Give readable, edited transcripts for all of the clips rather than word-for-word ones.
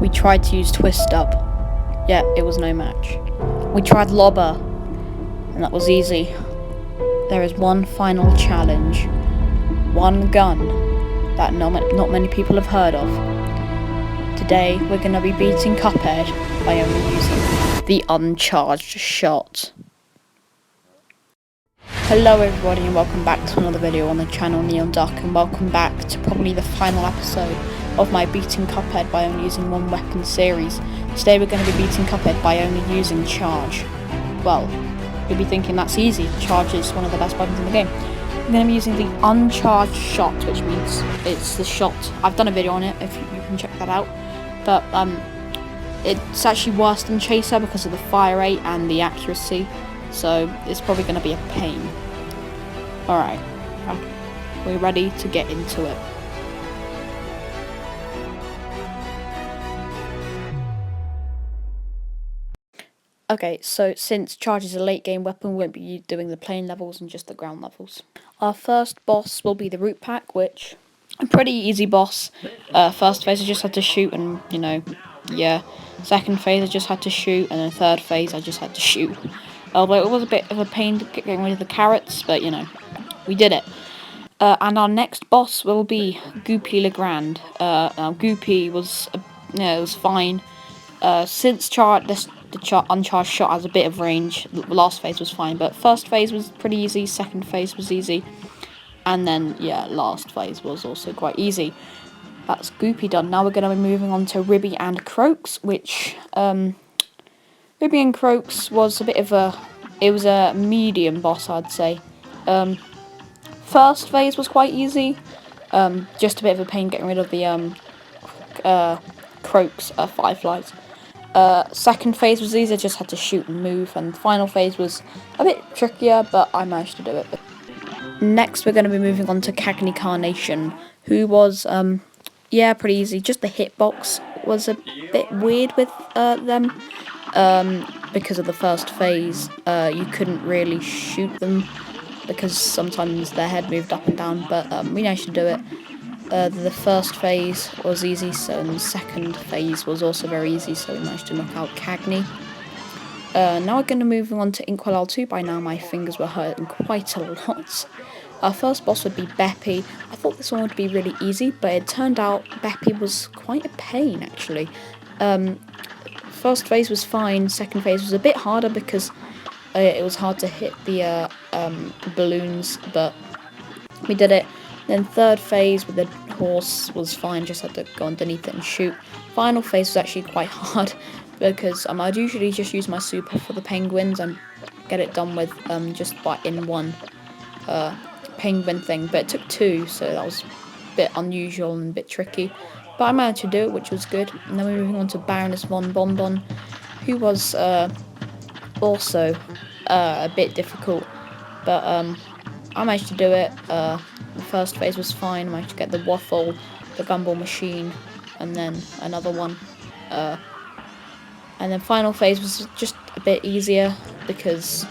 We tried to use Twist Up, yet it was no match. We tried Lobber, and that was easy. There is one final challenge, one gun that not many people have heard of. Today we're going to be beating Cuphead by only using the uncharged shot. Hello everybody and welcome back to another video on the channel Neon Duck, and welcome back to probably the final episode of my beating Cuphead by only using one weapon series. Today we're going to be beating Cuphead by only using Charge. Well, you'll be thinking that's easy, Charge is one of the best weapons in the game. I'm going to be using the uncharged shot, which means it's the shot. I've done a video on it if you can check that out, but it's actually worse than Chaser because of the fire rate and the accuracy, so it's probably going to be a pain. Alright, we're ready to get into it. Okay, so since Charge is a late game weapon, we won't be doing the plane levels and just the ground levels. Our first boss will be the Root Pack, which a pretty easy boss. First phase I just had to shoot and, yeah. Second phase I just had to shoot, and then third phase I just had to shoot. Although it was a bit of a pain getting rid of the carrots, but we did it. And our next boss will be Goopy Legrand. Now Goopy was, it was fine. Since the uncharged shot has a bit of range, the last phase was fine, but first phase was pretty easy, second phase was easy, and then, last phase was also quite easy. That's Goopy done. Now we're going to be moving on to Ribby and Croaks, which, Ribby and Croaks was a bit of a medium boss, I'd say. First phase was quite easy, just a bit of a pain getting rid of the, Croaks fireflies. Second phase was easier, just had to shoot and move, and the final phase was a bit trickier, but I managed to do it. Next we're going to be moving on to Cagney Carnation, who was, pretty easy. Just the hitbox was a bit weird with them, because of the first phase. You couldn't really shoot them, because sometimes their head moved up and down, but we managed to do it. The first phase was easy, and the second phase was also very easy, so we managed to knock out Cagney. Now we're going to move on to Inkwell L2. By now my fingers were hurting quite a lot. Our first boss would be Beppy. I thought this one would be really easy, but it turned out Beppy was quite a pain, actually. First phase was fine, second phase was a bit harder because it was hard to hit the balloons, but we did it. Then third phase with the horse was fine, just had to go underneath it and shoot. Final phase was actually quite hard because I'd usually just use my super for the penguins and get it done with just in one penguin thing, but it took two, so that was a bit unusual and a bit tricky. But I managed to do it, which was good. And then we're moving on to Baroness von Bonbon, who was also a bit difficult, but I managed to do it. The first phase was fine. I managed to get the waffle, the gumball machine, and then another one. And then final phase was just a bit easier because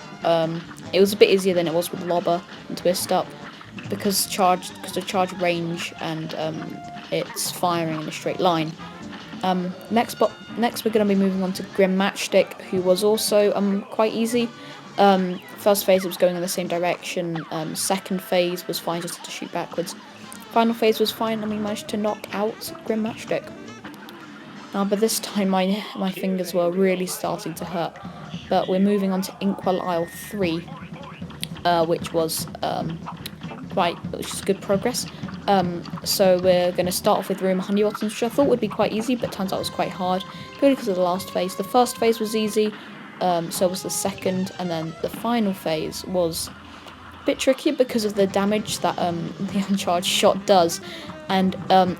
it was a bit easier than it was with Lobber and Twist Up because of charge range and it's firing in a straight line. Next we're going to be moving on to Grim Matchstick, who was also quite easy. First phase it was going in the same direction, second phase was fine, just had to shoot backwards. Final phase was fine and we managed to knock out Grim Matchstick. Now by this time my fingers were really starting to hurt, but we're moving on to Inkwell Isle 3, which was good progress. So we're going to start off with Room 100 buttons, which I thought would be quite easy, but turns out it was quite hard, purely because of the last phase. The first phase was easy, so was the second, and then the final phase was a bit trickier because of the damage that the uncharged shot does, and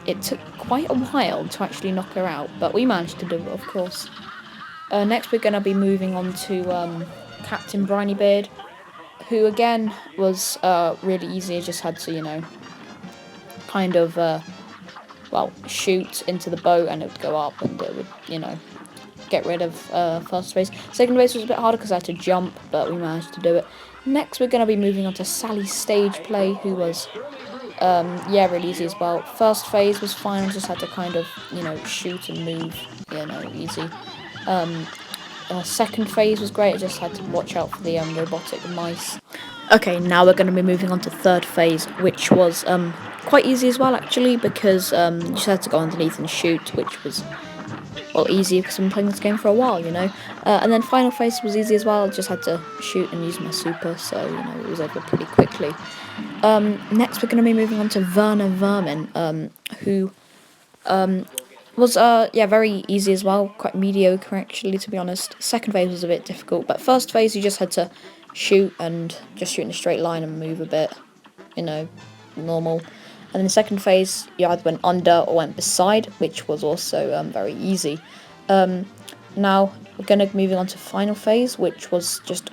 it took quite a while to actually knock her out, but we managed to do it, of course. Next we're going to be moving on to Captain Brinybeard, who again was really easy. I just had to, kind of, shoot into the boat and it would go up and it would, get rid of first phase. Second phase was a bit harder because I had to jump, but we managed to do it. Next we're going to be moving on to Sally's stage play, who was Yeah, really easy as well. First phase was fine, I just had to kind of, shoot and move, easy. Second phase was great, I just had to watch out for the robotic mice. Okay, now we're going to be moving on to third phase, which was quite easy as well, actually, because you just had to go underneath and shoot, which was, well, easy because I've been playing this game for a while, and then final phase was easy as well, I just had to shoot and use my super, so, it was over pretty quickly. Next we're going to be moving on to Verna Vermin, who was very easy as well, quite mediocre actually, to be honest. Second phase was a bit difficult, but first phase you just had to shoot and just shoot in a straight line and move a bit, normal. And then the second phase you either went under or went beside, which was also very easy. Now we're going to be moving on to final phase, which was just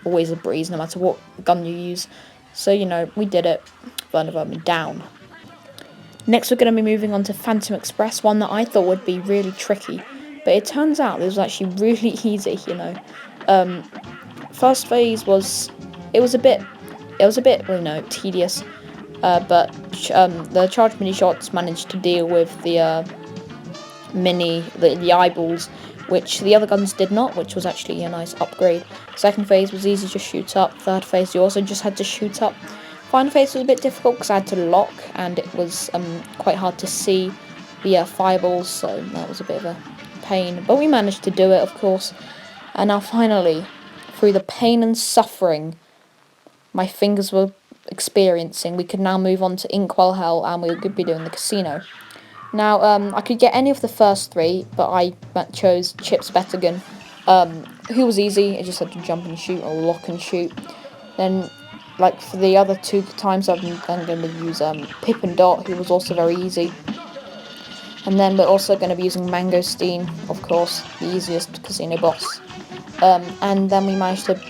always a breeze no matter what gun you use. So, we did it. Verna Vermin down. Next, we're going to be moving on to Phantom Express, one that I thought would be really tricky, but it turns out it was actually really easy. First phase was a bit tedious, but the charged mini shots managed to deal with the the eyeballs, which the other guns did not, which was actually a nice upgrade. Second phase was easy, just shoot up. Third phase you also just had to shoot up. Final phase was a bit difficult because I had to lock, and it was quite hard to see the fireballs, so that was a bit of a pain. But we managed to do it, of course. And now finally, through the pain and suffering my fingers were experiencing, we could now move on to Inkwell Hell, and we could be doing the casino. Now, I could get any of the first three, but I chose Chips Bettigan, who was easy. I just had to jump and shoot, or lock and shoot. Then, like, for the other two times, I'm going to use Pip and Dot, who was also very easy. And then we're also going to be using Mangosteen, of course, the easiest casino boss. And then we managed to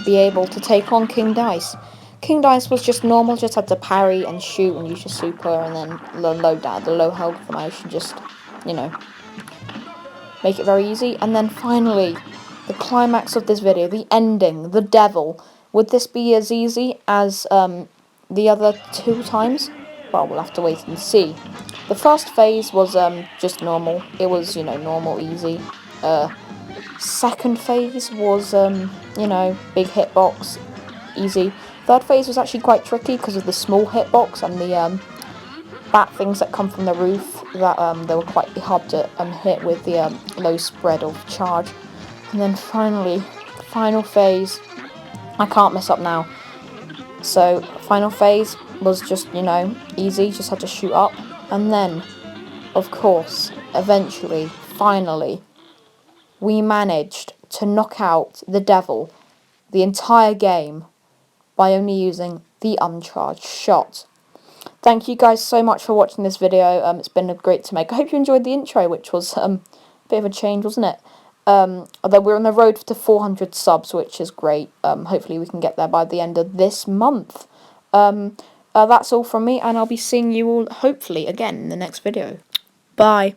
be able to take on King Dice. King Dice was just normal, just had to parry and shoot and use your super, and then the low health promotion, just, make it very easy. And then finally, the climax of this video, the ending, the devil. Would this be as easy as the other two times? Well, we'll have to wait and see. The first phase was just normal. It was, normal, easy. Second phase was, big hitbox, easy. Third phase was actually quite tricky because of the small hitbox and the bat things that come from the roof, that they were quite hard to hit with the low spread of charge. And then finally, the final phase, I can't mess up now. So, final phase was just, easy, just had to shoot up. And then, of course, eventually, finally, we managed to knock out the devil the entire game by only using the uncharged shot. Thank you guys so much for watching this video. It's been great to make. I hope you enjoyed the intro, which was a bit of a change, wasn't it? Although we're on the road to 400 subs, which is great. Hopefully we can get there by the end of this month. That's all from me, and I'll be seeing you all, hopefully, again in the next video. Bye.